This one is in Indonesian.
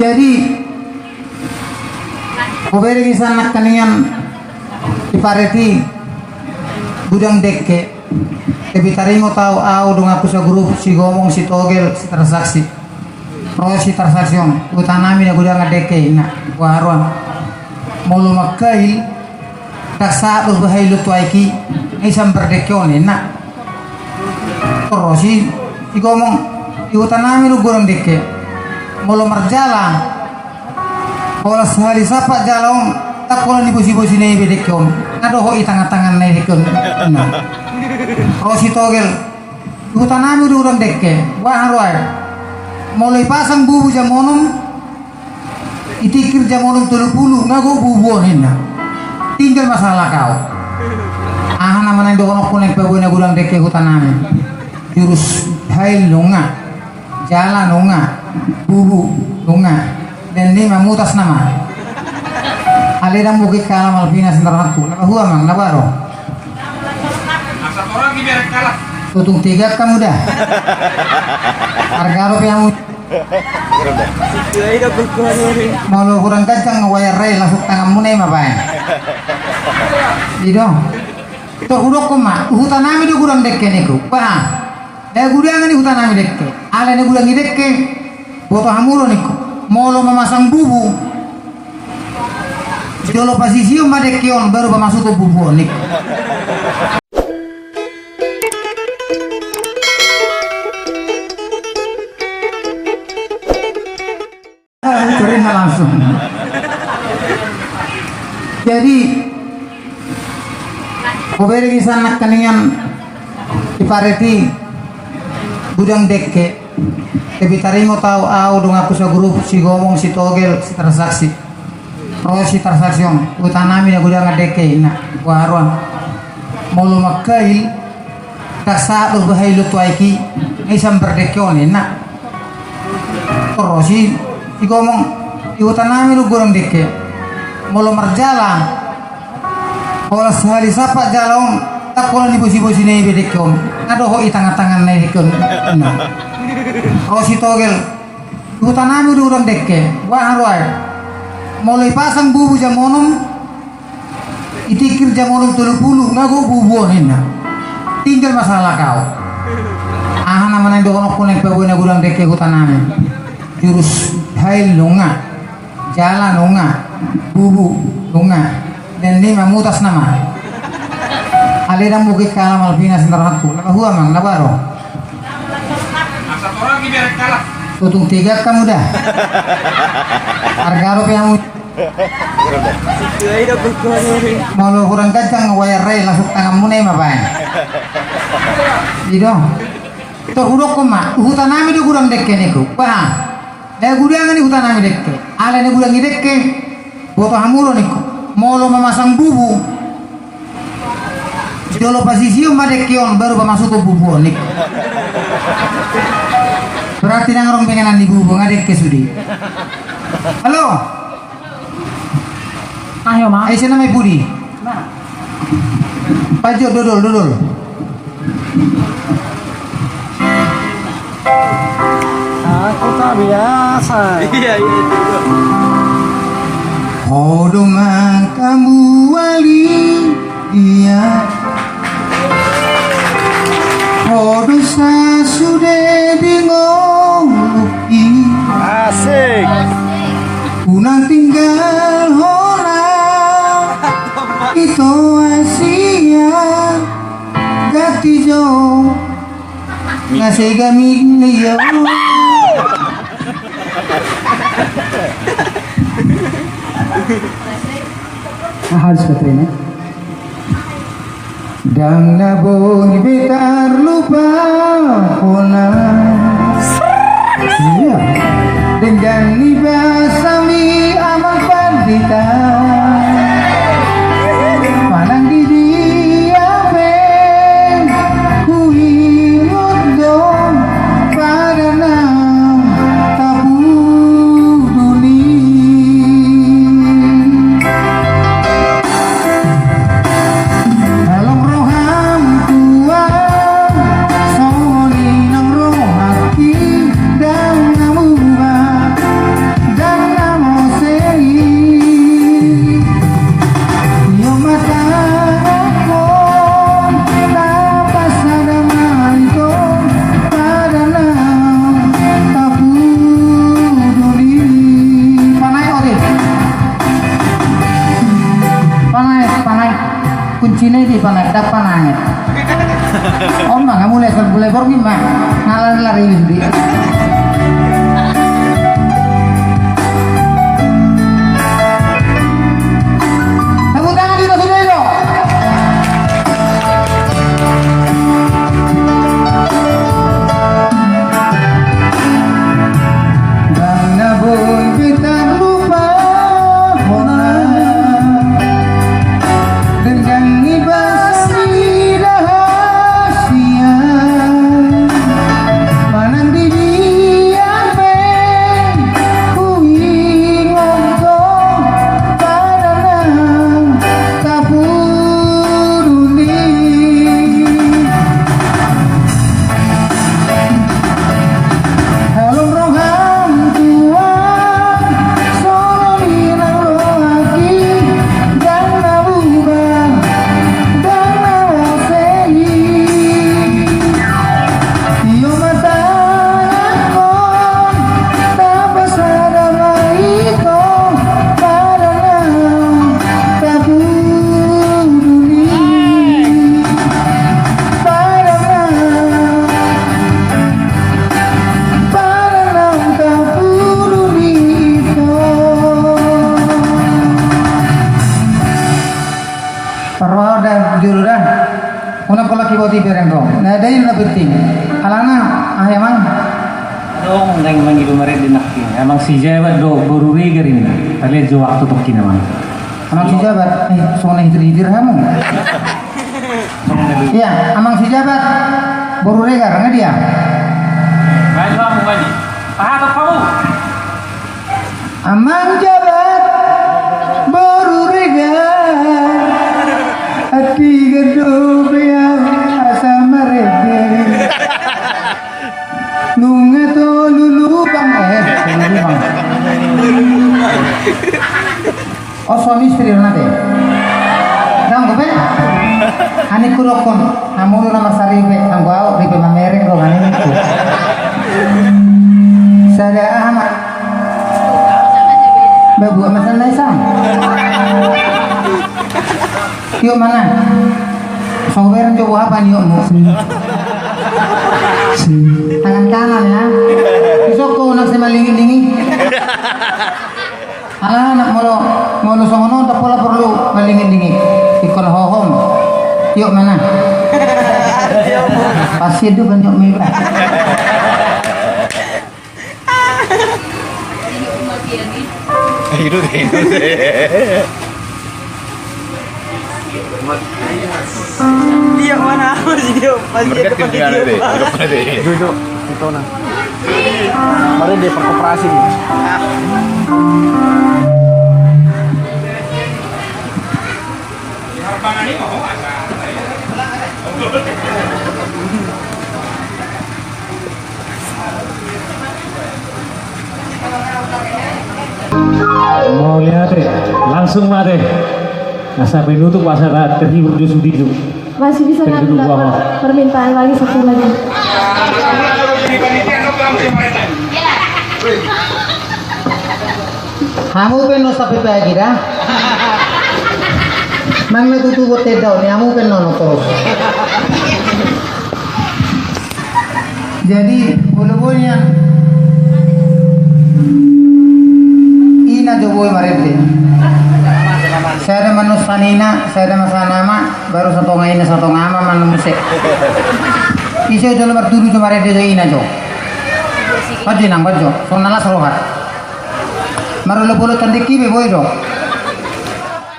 Jadi obere kisah nak kaningan ipareti gudang dekke tarimo tahu au dong aku sa grup si gomong si togel si transaksi si transaksiun utanami na gudang dekke na waruan mulu makai tak sa bahai lu tuaiki isam berdekyon na terus si gomong utanami lu gudang dekke mulu marjala olah sekali sapa jalong tak kola ni bosi-bosi na ibedekyon adoh itang-tangan na ibedekyon si togel utanami du urang dekke waharwai mulai pasang bubu jamonum itikir jamonum 30 ngago bubuon na tinggal masalah kau nama nang dokono kuning pabuina gudang dekke utanami jurus hail lunga jalan lunga bubu lunga dan ini mamutas nama alirang bukit kalam alpina senternaku nabahua mang nabaro orang ini kalah tutung 3 kamu dah harga rupiah mau kurang kencang ngewayar rel langsung tangan munai apa ya dong itu udok koma hutanami do gudang dekke niku paham gudang ini hutanami dekke ala ini gudang dekke boto hamuro niku molo memasang bubu jolo pasisium madekkion baru masuk ke bubu nik terima langsung jadi obere kisah nak kaningan ipareti gudang dekke tarimo tahu au dong aku sa grup si gomong si togel si transaksi si transaksiun utanami na gudang dekke na waruan mulu makai tak sa bahai lu tuaiki isam berdekyon na terus si gomong utanami lu gudang dekke mulu marjala olah sekali sapa jalong tak kola ni bosi-bosi na ibedekyon adoh itang-tangan na ibedekyon si togel utanami du urang dekke waharwai mulai pasang bubu jamonum itikir jamonum 30 ngago bubuon na tinggal masalah kau nama nang dokono kuning pabuina gudang dekke utanami jurus hail lunga jalan lunga bubu lunga dan ini mamutas nama alirang bukit kalam alpina senternaku nabahua mang nabaro orang ini kalah tutung 3 kamu dah harga rupiah mau kurang kencang ngewayar rel langsung tangan munai apa ya dong itu udok koma hutanami do gudang dekke niku paham gudang ini hutanami dekke ala ini gudang dekke boto hamuro niku molo memasang bubu jolo pasisium madekkion baru masuk ke bubu niku berarti nang orang pengenan di bubu ngadek ke sudi halo ayo ma ayo nama Budi pajok dodol aku tak biasa iya Hodong kamu wali iya Hodong sa sudah dingoluki asik unang tinggal hola itu Asia gati jo ngasih kami liyo harus katanya dang nabong bitar lupa pona iya dengan ibasami amal pandita manang di diape kuhirot dong pada nam tabu panak dapat nangit. Oh mah kamu mulai borgi mah ngalar-lari di. Tepuk tangan di sudah itu. Bangga pun kita lupa dengan ibasi rahasia manang diri ampe kui ngomong padanang kapuruni halong rohang tuan solo nilang rohaki dan nabuga dan nawasei iyo mata ako tapos adamay ko para lang kapuruni para lang kapuruni ito. Parwa dan jurudan una pola kiboti perengko na dai na penting alana emang Dong nang mangilu maret dinakin. Emang si Jawa do baru reger ini. Tali jo waktu tokin emang. amang si jabat sona hidir kamu iya amang si jabat baru regar nggak dia Main kamu mani. Pahat kamu. amang jabat baru regar hati gedung yang asa merede nunga to lulubang lulubang oh suami istri nanti kamu kepe ani kurokon namun nama saribe kamu au ribe mamereng kau ani itu saya amat babu amasan naisam yuk mana sober coba apa nih yuk tangan kanan ya besok kau nak semalingin-lingin alah anak mau songono tak pola perlu malingin-lingin ikon hohom yuk mana pasti itu kan yuk mila Hidup. Dia mana masih dia masih Berkat depan ketinggalan deh. dia. Depan deh. Duduk itu nah. Mari dia perkoperasi. Mau lihat deh, langsung mah deh. Nah sampai nutup masyarakat terhibur di studio. Masih bisa ngambil permintaan lagi satu lagi. kamu peno sapi pagi dah mang natutubo te daw ni kamu peno terus jadi bulu-bulunya ina joboy marete saya ada manus panina saya ada masanama baru satu ngaina satu ngama manusek iso dalam bertudu to marete jo ina jo Bajo nang bajo, so nalas rohat. Marulo bolo tandiki be boy do.